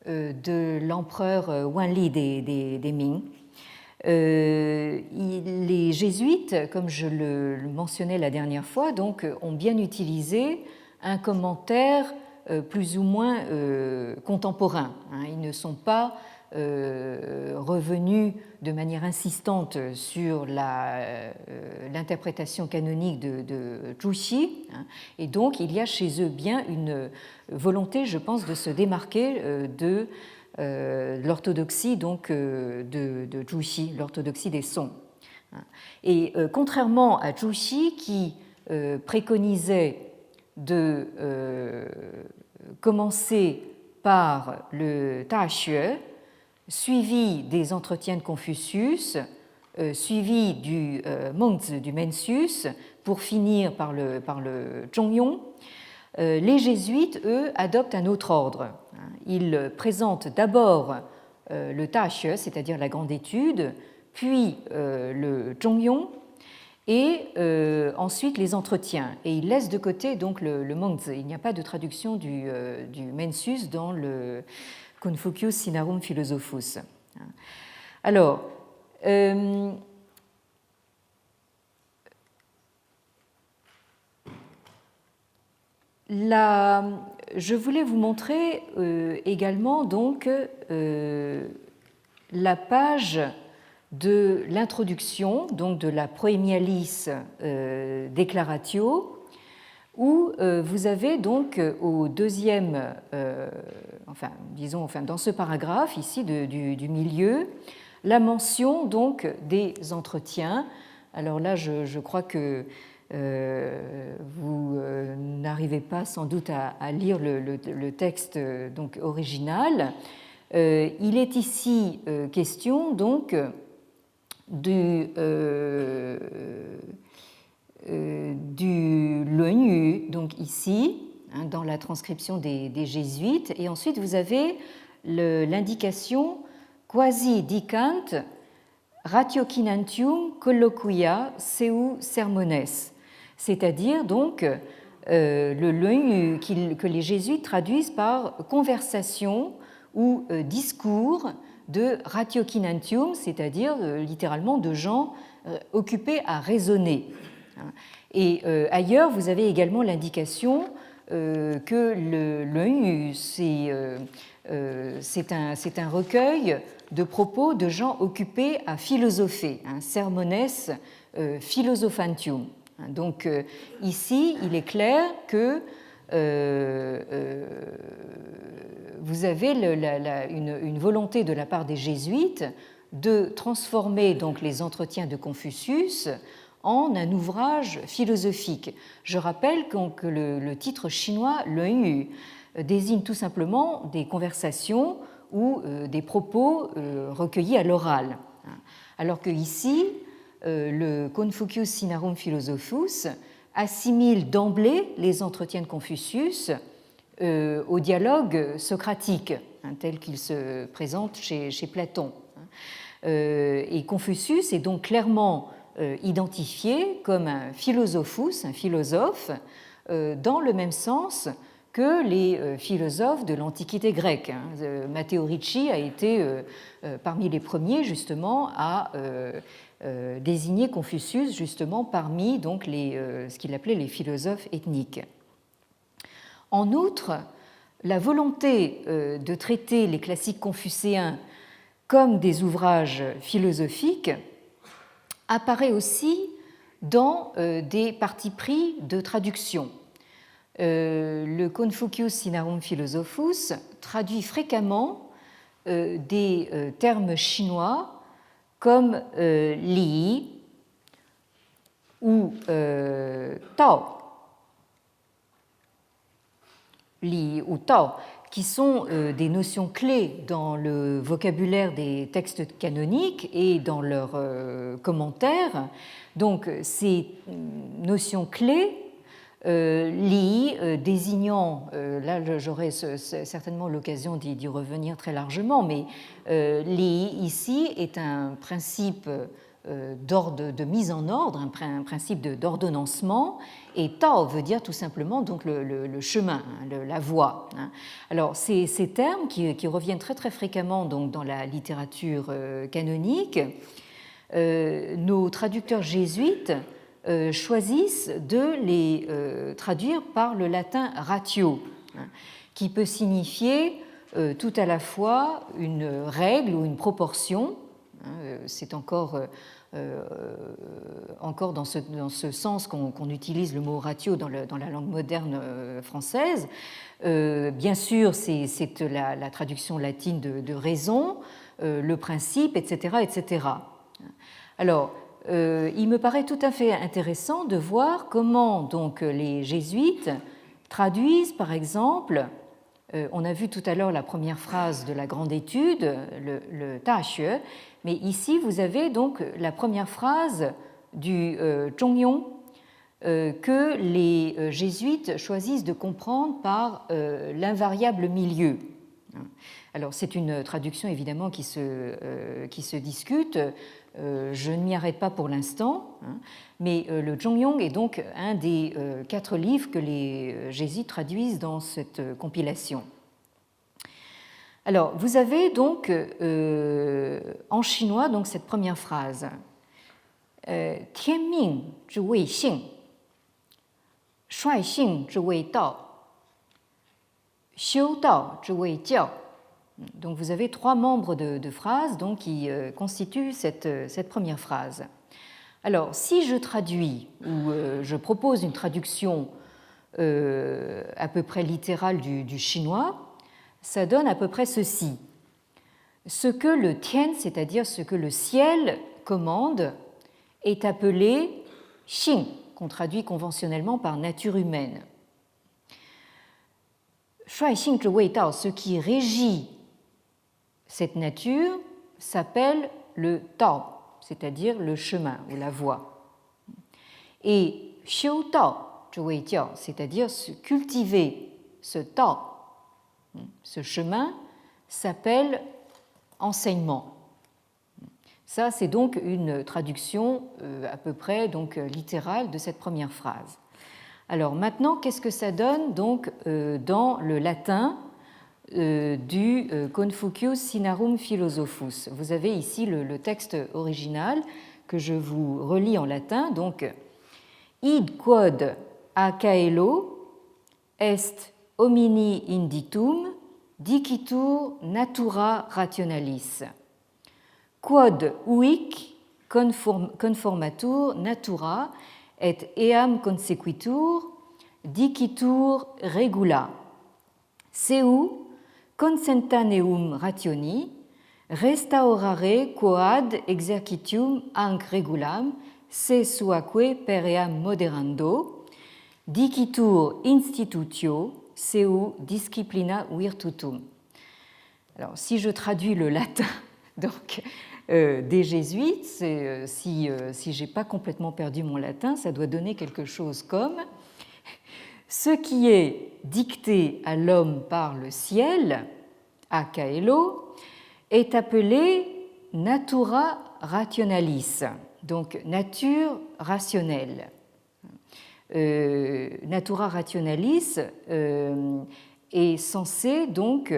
de l'empereur Wanli des Ming. Les jésuites, comme je le mentionnais la dernière fois, donc, ont bien utilisé un commentaire plus ou moins contemporain. Ils ne sont pas revenus de manière insistante sur l'interprétation canonique de Zhu Xi, et donc il y a chez eux bien une volonté, je pense, de se démarquer de l'orthodoxie donc de Zhu Xi, l'orthodoxie des Song. Et contrairement à Zhu Xi qui préconisait de commencer par le Ta Xue, suivi des entretiens de Confucius, suivi du Mengzi, du Mencius, pour finir par le Zhongyong, les jésuites, eux, adoptent un autre ordre. Ils présentent d'abord le Ta Xue, c'est-à-dire la grande étude, puis le Zhongyong, et ensuite les entretiens. Et ils laissent de côté donc le Mengzi. Il n'y a pas de traduction du Mencius dans le Confucius Sinarum Philosophus. Alors, je voulais vous montrer également donc la page de l'introduction, donc de la Proemialis Declaratio, où vous avez donc au deuxième, dans ce paragraphe ici du milieu, la mention donc des entretiens. Alors là, je crois que vous n'arrivez pas sans doute à lire le texte donc original. Il est ici question donc du Luanyu, donc ici, dans la transcription des jésuites, et ensuite vous avez l'indication quasi dicant ratiocinantium colloquia seu sermones, c'est-à-dire donc le Luanyu que les jésuites traduisent par conversation ou discours de ratiocinantium, c'est-à-dire littéralement de gens occupés à raisonner. Et ailleurs, vous avez également l'indication que le Luanyu, c'est un recueil de propos de gens occupés à philosopher, sermones philosophantium. Donc ici, il est clair que vous avez une volonté de la part des jésuites de transformer donc les entretiens de Confucius en un ouvrage philosophique. Je rappelle que le titre chinois Luanyu désigne tout simplement des conversations ou des propos recueillis à l'oral. Alors que ici, le Confucius Sinarum Philosophus assimile d'emblée les entretiens de Confucius au dialogue socratique, tel qu'il se présente chez Platon. Et Confucius est donc clairement identifié comme un philosophus, un philosophe, dans le même sens que les philosophes de l'Antiquité grecque. Matteo Ricci a été parmi les premiers justement à désigner Confucius justement parmi donc ce qu'il appelait les philosophes ethniques. En outre, la volonté de traiter les classiques confucéens comme des ouvrages philosophiques apparaît aussi dans des partis pris de traduction. Le Confucius Sinarum Philosophus traduit fréquemment des termes chinois comme li ou tao, li ou tao, qui sont des notions clés dans le vocabulaire des textes canoniques et dans leurs commentaires. Donc, ces notions clés, li désignant, là j'aurai certainement l'occasion d'y revenir très largement, mais li ici est un principe de mise en ordre, un principe d'ordonnancement, et Tao veut dire tout simplement donc le chemin, la voie. Alors ces termes qui reviennent très très fréquemment donc dans la littérature canonique, nos traducteurs jésuites choisissent de les traduire par le latin ratio, qui peut signifier tout à la fois une règle ou une proportion. C'est encore dans ce sens qu'on utilise le mot ratio dans la langue moderne française. Bien sûr, c'est la traduction latine de raison, le principe, etc., etc. Alors, il me paraît tout à fait intéressant de voir comment donc les jésuites traduisent, par exemple, on a vu tout à l'heure la première phrase de la grande étude, le Daxue, mais ici vous avez donc la première phrase du Zhongyong que les jésuites choisissent de comprendre par l'invariable milieu. Alors c'est une traduction évidemment qui se discute. Je ne m'y arrête pas pour l'instant, mais le Zhongyong est donc un des 4 livres que les jésuites traduisent dans cette compilation. Alors, vous avez donc en chinois donc cette première phrase Tianming zhi wei xing, shuai xing zhi wei dao, xiu dao zhi wei jiao. Donc vous avez 3 membres de phrases donc, qui constituent cette première phrase. Alors, si je traduis ou je propose une traduction à peu près littérale du chinois, ça donne à peu près ceci. Ce que le tian, c'est-à-dire ce que le ciel commande, est appelé xing, qu'on traduit conventionnellement par nature humaine. Shuai xing zhi wei dao, ce qui régit cette nature s'appelle le Tao, c'est-à-dire le chemin ou la voie. Et Xiu Tao zhi wei jiao, c'est-à-dire cultiver ce Tao, ce chemin, s'appelle enseignement. Ça, c'est donc une traduction à peu près donc, littérale de cette première phrase. Alors maintenant, qu'est-ce que ça donne donc dans le latin du Confucius Sinarum Philosophus. Vous avez ici le texte original que je vous relis en latin. Donc, id quod a caelo est homini inditum dicitur natura rationalis. Quod uic conformatur natura et eam consequitur dicitur regula. Seu consentaneum rationi restaurare quoad exercitium hanc regulam se suaque per eam moderando dicitur institutio seu disciplina virtutum. Alors, si je traduis le latin donc, des jésuites, si je n'ai pas complètement perdu mon latin, ça doit donner quelque chose comme ce qui est dicté à l'homme par le ciel, a caelo, est appelé natura rationalis, donc nature rationnelle. Natura rationalis est censé donc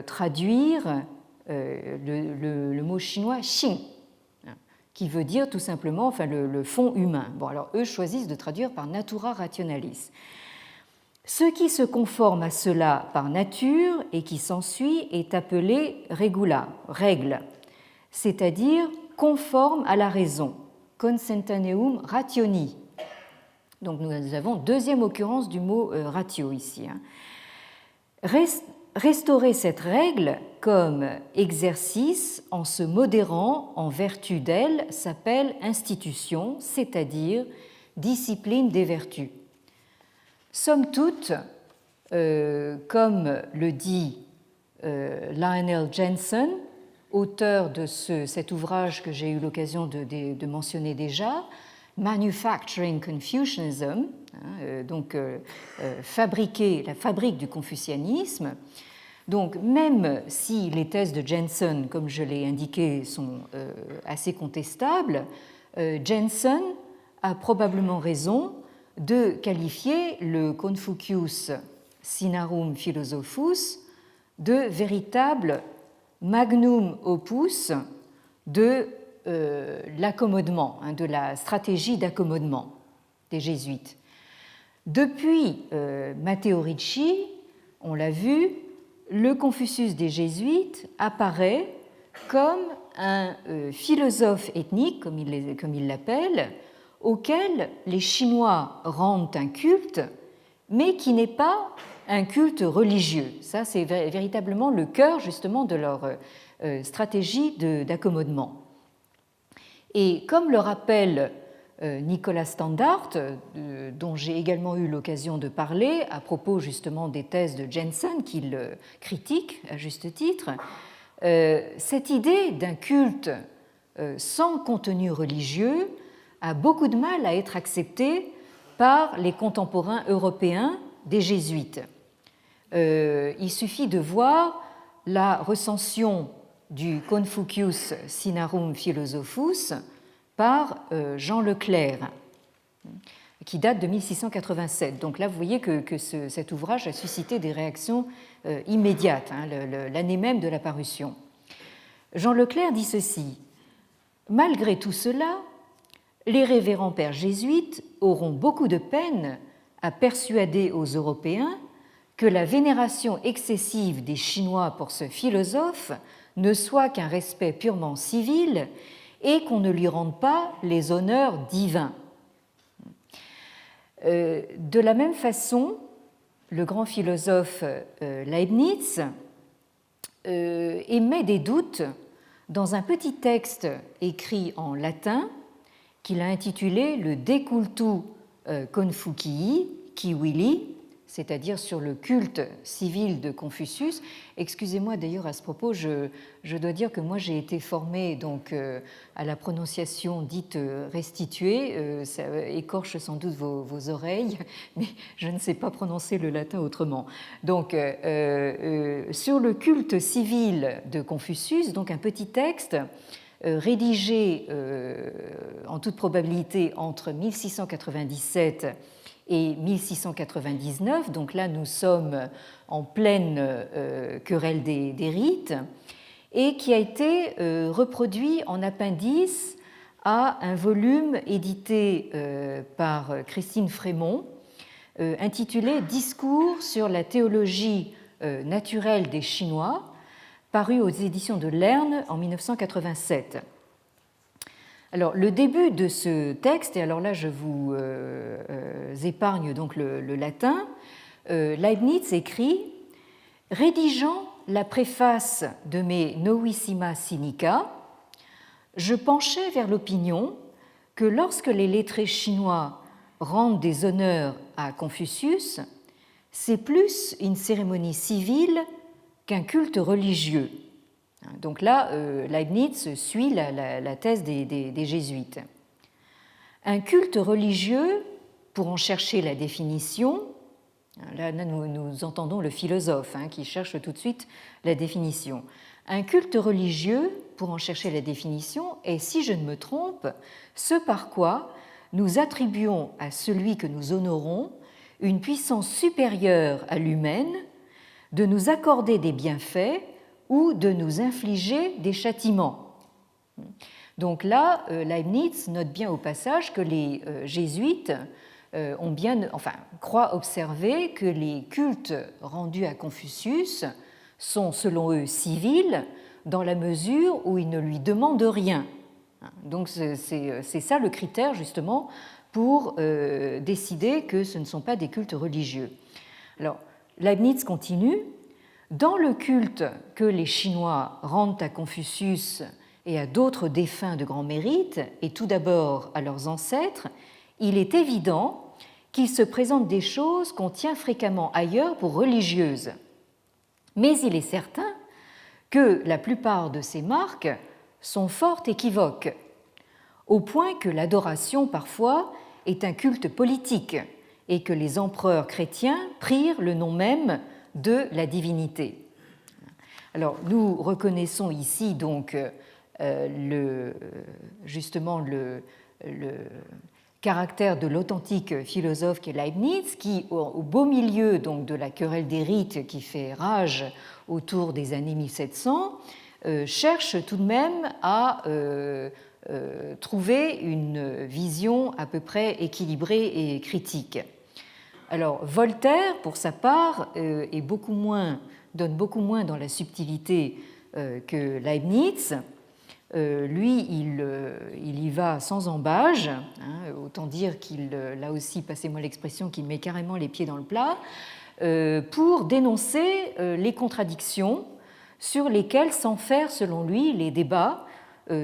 traduire le mot chinois xing, qui veut dire tout simplement enfin, le fond humain. Bon, alors eux choisissent de traduire par natura rationalis. Ce qui se conforme à cela par nature et qui s'ensuit est appelé regula, règle, c'est-à-dire conforme à la raison, consentaneum rationi. Donc nous avons deuxième occurrence du mot ratio ici. Restaurer cette règle comme exercice en se modérant en vertu d'elle s'appelle institution, c'est-à-dire discipline des vertus. Somme toute, comme le dit Lionel Jensen, auteur de cet ouvrage que j'ai eu l'occasion de mentionner déjà, Manufacturing Confucianism, donc la fabrique du confucianisme, Donc, même si les thèses de Jensen, comme je l'ai indiqué, sont assez contestables, Jensen a probablement raison de qualifier le Confucius Sinarum Philosophus de véritable magnum opus de l'accommodement, de la stratégie d'accommodement des jésuites. Depuis Matteo Ricci, on l'a vu, le Confucius des jésuites apparaît comme un philosophe ethnique, comme il l'appelle, auquel les Chinois rendent un culte, mais qui n'est pas un culte religieux. Ça, c'est véritablement le cœur justement de leur stratégie d'accommodement. Et comme le rappelle Nicolas Standart, dont j'ai également eu l'occasion de parler à propos justement des thèses de Jensen qu'il critique à juste titre, cette idée d'un culte sans contenu religieux a beaucoup de mal à être acceptée par les contemporains européens des jésuites. Il suffit de voir la recension du Confucius Sinarum Philosophus par Jean Leclerc, qui date de 1687. Donc là, vous voyez que cet ouvrage a suscité des réactions immédiates, l'année même de la parution. Jean Leclerc dit ceci: « Malgré tout cela, les révérends pères jésuites auront beaucoup de peine à persuader aux Européens que la vénération excessive des Chinois pour ce philosophe ne soit qu'un respect purement civil et qu'on ne lui rende pas les honneurs divins. » De la même façon, le grand philosophe Leibniz émet des doutes dans un petit texte écrit en latin qu'il a intitulé le De cultu Confucii Civilii, c'est-à-dire sur le culte civil de Confucius. Excusez-moi d'ailleurs à ce propos, je dois dire que moi j'ai été formée donc, à la prononciation dite restituée, ça écorche sans doute vos oreilles, mais je ne sais pas prononcer le latin autrement. Donc sur le culte civil de Confucius, donc un petit texte rédigé en toute probabilité entre 1697 et 1699, donc là nous sommes en pleine querelle des rites, et qui a été reproduit en appendice à un volume édité par Christine Frémont, intitulé Discours sur la théologie naturelle des Chinois, paru aux éditions de Lerne en 1987. Alors, le début de ce texte, et alors là je vous épargne donc le latin, Leibniz écrit « Rédigeant la préface de mes Novissima Sinica, je penchais vers l'opinion que lorsque les lettrés chinois rendent des honneurs à Confucius, c'est plus une cérémonie civile qu'un culte religieux. » Donc là, Leibniz suit la thèse des jésuites. Un culte religieux, pour en chercher la définition, là nous entendons le philosophe qui cherche tout de suite la définition. Un culte religieux, pour en chercher la définition, est, si je ne me trompe, ce par quoi nous attribuons à celui que nous honorons une puissance supérieure à l'humaine de nous accorder des bienfaits ou de nous infliger des châtiments. Donc là, Leibniz note bien au passage que les jésuites croient observer que les cultes rendus à Confucius sont, selon eux, civils dans la mesure où ils ne lui demandent rien. Donc c'est ça le critère, justement, pour décider que ce ne sont pas des cultes religieux. Alors, Leibniz continue. Dans le culte que les Chinois rendent à Confucius et à d'autres défunts de grand mérite, et tout d'abord à leurs ancêtres, il est évident qu'il se présente des choses qu'on tient fréquemment ailleurs pour religieuses. Mais il est certain que la plupart de ces marques sont fort équivoques, au point que l'adoration parfois est un culte politique et que les empereurs chrétiens prirent le nom même de la divinité. Alors, nous reconnaissons ici donc justement le caractère de l'authentique philosophe qu'est Leibniz, qui, au beau milieu donc, de la querelle des rites qui fait rage autour des années 1700, cherche tout de même à trouver une vision à peu près équilibrée et critique. Alors, Voltaire, pour sa part, donne beaucoup moins dans la subtilité que Leibniz. Lui, il y va sans embâge, hein, autant dire qu'il, là aussi, passez-moi l'expression, qu'il met carrément les pieds dans le plat, pour dénoncer les contradictions sur lesquelles s'enferment, selon lui, les débats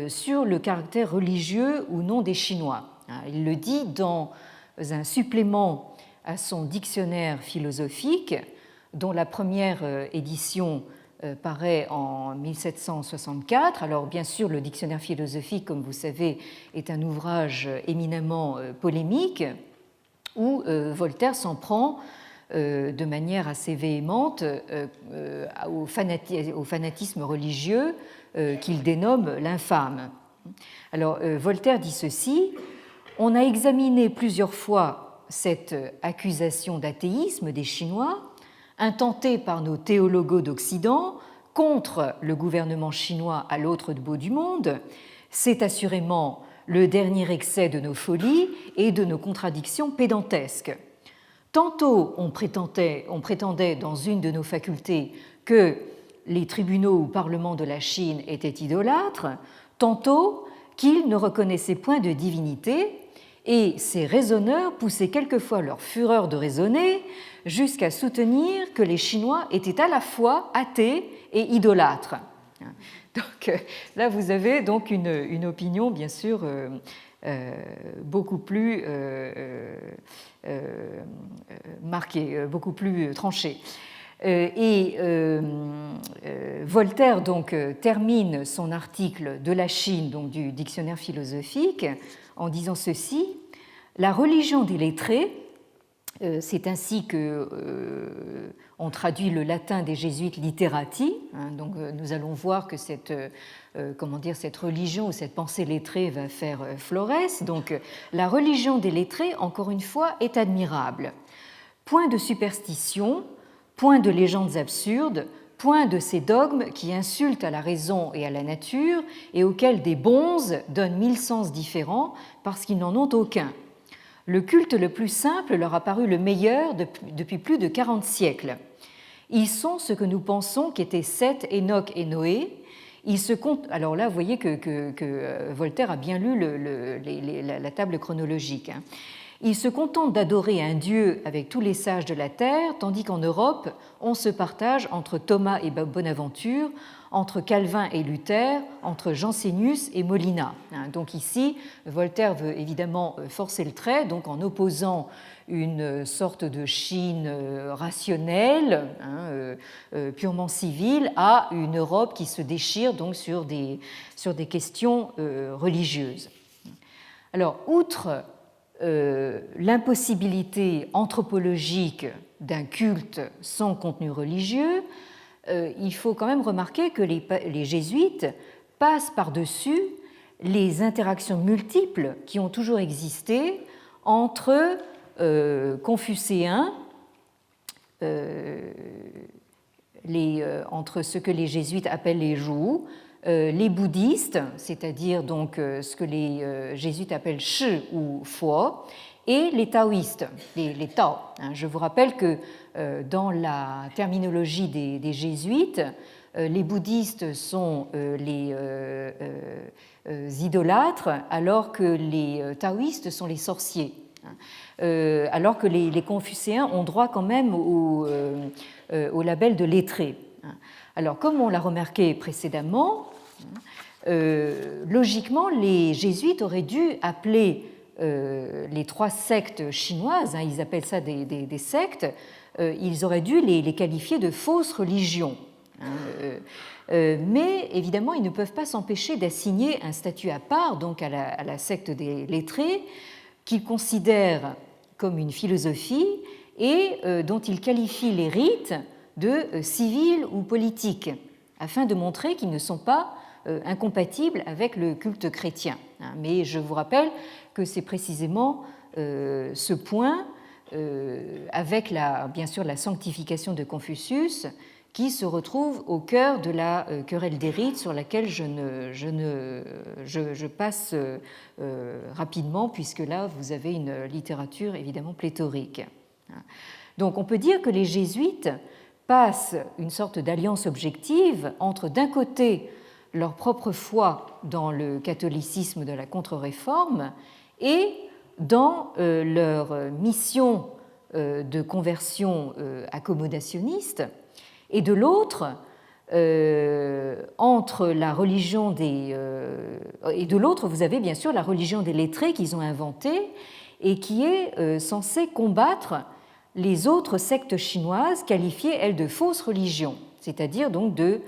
sur le caractère religieux ou non des Chinois. Il le dit dans un supplément à son dictionnaire philosophique, dont la première édition paraît en 1764. Alors bien sûr, le dictionnaire philosophique, comme vous savez, est un ouvrage éminemment polémique où Voltaire s'en prend de manière assez véhémente au fanatisme religieux qu'il dénomme l'infâme. Alors Voltaire dit ceci: « On a examiné plusieurs fois cette accusation d'athéisme des Chinois, intentée par nos théologos d'Occident contre le gouvernement chinois à l'autre bout du monde. C'est assurément le dernier excès de nos folies et de nos contradictions pédantesques. Tantôt on prétendait dans une de nos facultés que les tribunaux ou parlements de la Chine étaient idolâtres, tantôt qu'ils ne reconnaissaient point de divinité, et ces raisonneurs poussaient quelquefois leur fureur de raisonner jusqu'à soutenir que les Chinois étaient à la fois athées et idolâtres. » Donc là, vous avez donc une opinion, bien sûr, beaucoup plus marquée, beaucoup plus tranchée. Voltaire donc termine son article de la Chine, donc du dictionnaire philosophique, en disant ceci: « La religion des lettrés », c'est ainsi que on traduit le latin des jésuites literati, hein, donc nous allons voir que cette religion ou cette pensée lettrée va faire florès. Donc la religion des lettrés, encore une fois, est admirable. Point de superstition, point de légendes absurdes, point de ces dogmes qui insultent à la raison et à la nature et auxquels des bonzes donnent 1000 sens différents parce qu'ils n'en ont aucun. Le culte le plus simple leur a paru le meilleur depuis plus de 40 siècles. Ils sont ce que nous pensons qu'étaient Seth, Enoch et Noé. Ils se comptent. Alors là, vous voyez que Voltaire a bien lu la table chronologique. Hein. Ils se contentent d'adorer un Dieu avec tous les sages de la terre, tandis qu'en Europe, on se partage entre Thomas et Bonaventure, entre Calvin et Luther, entre Jansénius et Molina. Donc ici, Voltaire veut évidemment forcer le trait, donc en opposant une sorte de Chine rationnelle, purement civile, à une Europe qui se déchire donc sur des questions religieuses. Alors, outre l'impossibilité anthropologique d'un culte sans contenu religieux, il faut quand même remarquer que les jésuites passent par-dessus les interactions multiples qui ont toujours existé entre confucéens, entre ce que les jésuites appellent les Zhou, les bouddhistes, c'est-à-dire donc ce que les jésuites appellent Shi ou Fo, et les taoïstes, les Tao. Je vous rappelle que dans la terminologie des jésuites, les bouddhistes sont les idolâtres, alors que les taoïstes sont les sorciers. Alors que les confucéens ont droit quand même au label de lettrés. Alors, comme on l'a remarqué précédemment, logiquement, les jésuites auraient dû appeler les trois sectes chinoises, ils appellent ça des sectes, ils auraient dû les qualifier de fausses religions. Mais évidemment, ils ne peuvent pas s'empêcher d'assigner un statut à part donc à la secte des lettrés, qu'ils considèrent comme une philosophie et dont ils qualifient les rites de civils ou politiques. afin de montrer qu'ils ne sont pas incompatibles avec le culte chrétien. Mais je vous rappelle que c'est précisément ce point, avec bien sûr la sanctification de Confucius, qui se retrouve au cœur de la querelle des rites, sur laquelle je passe rapidement, puisque là, vous avez une littérature évidemment pléthorique. Donc on peut dire que les jésuites passent une sorte d'alliance objective entre, d'un côté, leur propre foi dans le catholicisme de la contre-réforme et dans leur mission de conversion accommodationniste, et de l'autre, entre la religion et de l'autre, vous avez bien sûr la religion des lettrés qu'ils ont inventée et qui est censée combattre les autres sectes chinoises qualifiées, elles, de fausses religions, c'est-à-dire donc de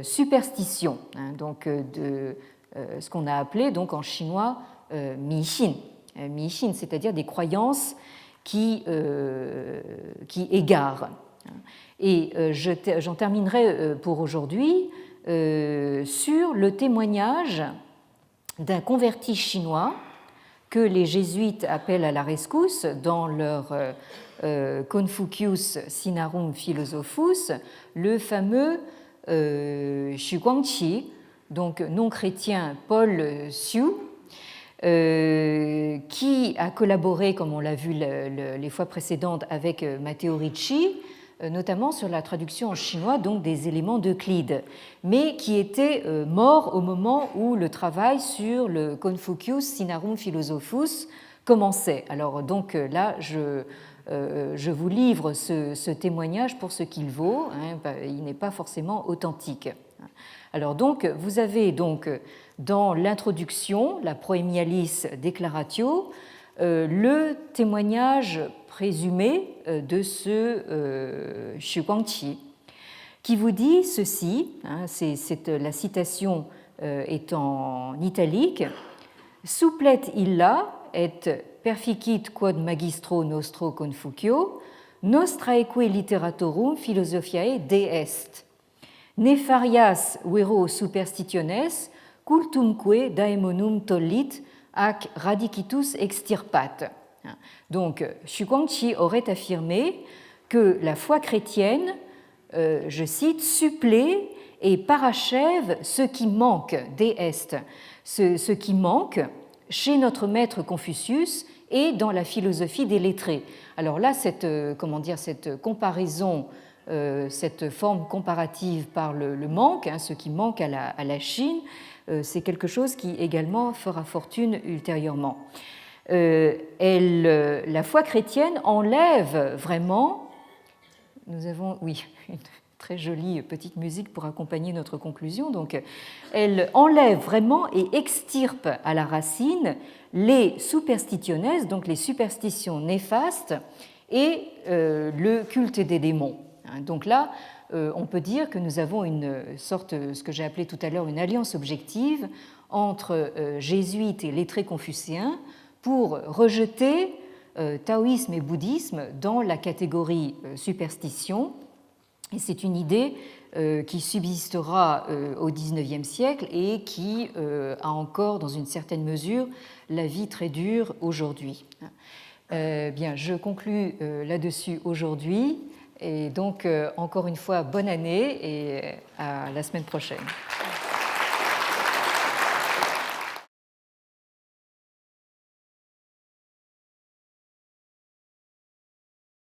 superstition, donc de ce qu'on a appelé donc en chinois mixin, c'est-à-dire des croyances qui égarent. Et j'en terminerai pour aujourd'hui sur le témoignage d'un converti chinois que les jésuites appellent à la rescousse dans leur Confucius Sinarum Philosophus, le fameux Xu Guangqi, donc non-chrétien Paul Xu, qui a collaboré, comme on l'a vu les fois précédentes, avec Matteo Ricci, notamment sur la traduction en chinois donc des éléments d'Euclide, mais qui était mort au moment où le travail sur le Confucius Sinarum Philosophus commençait. Alors donc là, je vous livre ce témoignage pour ce qu'il vaut, il n'est pas forcément authentique. Alors donc, vous avez donc dans l'introduction, la Proemialis Declaratio, le témoignage présumé de ce Xu Guangqi, qui vous dit ceci, la citation est en italique: Supplet illa et perficit quod magistro nostro Confucio, nostraeque litteratorum philosophiae de est. Nefarias vero superstitiones cultumque daemonum tollit ac radicitus extirpat. Donc, Xu Guangqi aurait affirmé que la foi chrétienne, je cite, supplée et parachève ce qui manque des est, ce qui manque chez notre maître Confucius et dans la philosophie des lettrés. Alors là, cette comparaison, cette forme comparative par le manque, ce qui manque à la Chine, c'est quelque chose qui également fera fortune ultérieurement. La foi chrétienne enlève vraiment, nous avons, oui, une très jolie petite musique pour accompagner notre conclusion, donc elle enlève vraiment et extirpe à la racine les superstitiones, donc les superstitions néfastes, et le culte des démons. Donc là, on peut dire que nous avons une sorte, ce que j'ai appelé tout à l'heure, une alliance objective entre jésuites et lettrés confucéens pour rejeter taoïsme et bouddhisme dans la catégorie superstition. Et c'est une idée qui subsistera au XIXe siècle et qui a encore, dans une certaine mesure, la vie très dure aujourd'hui. Bien, je conclus là-dessus aujourd'hui. Et donc, encore une fois, bonne année et à la semaine prochaine.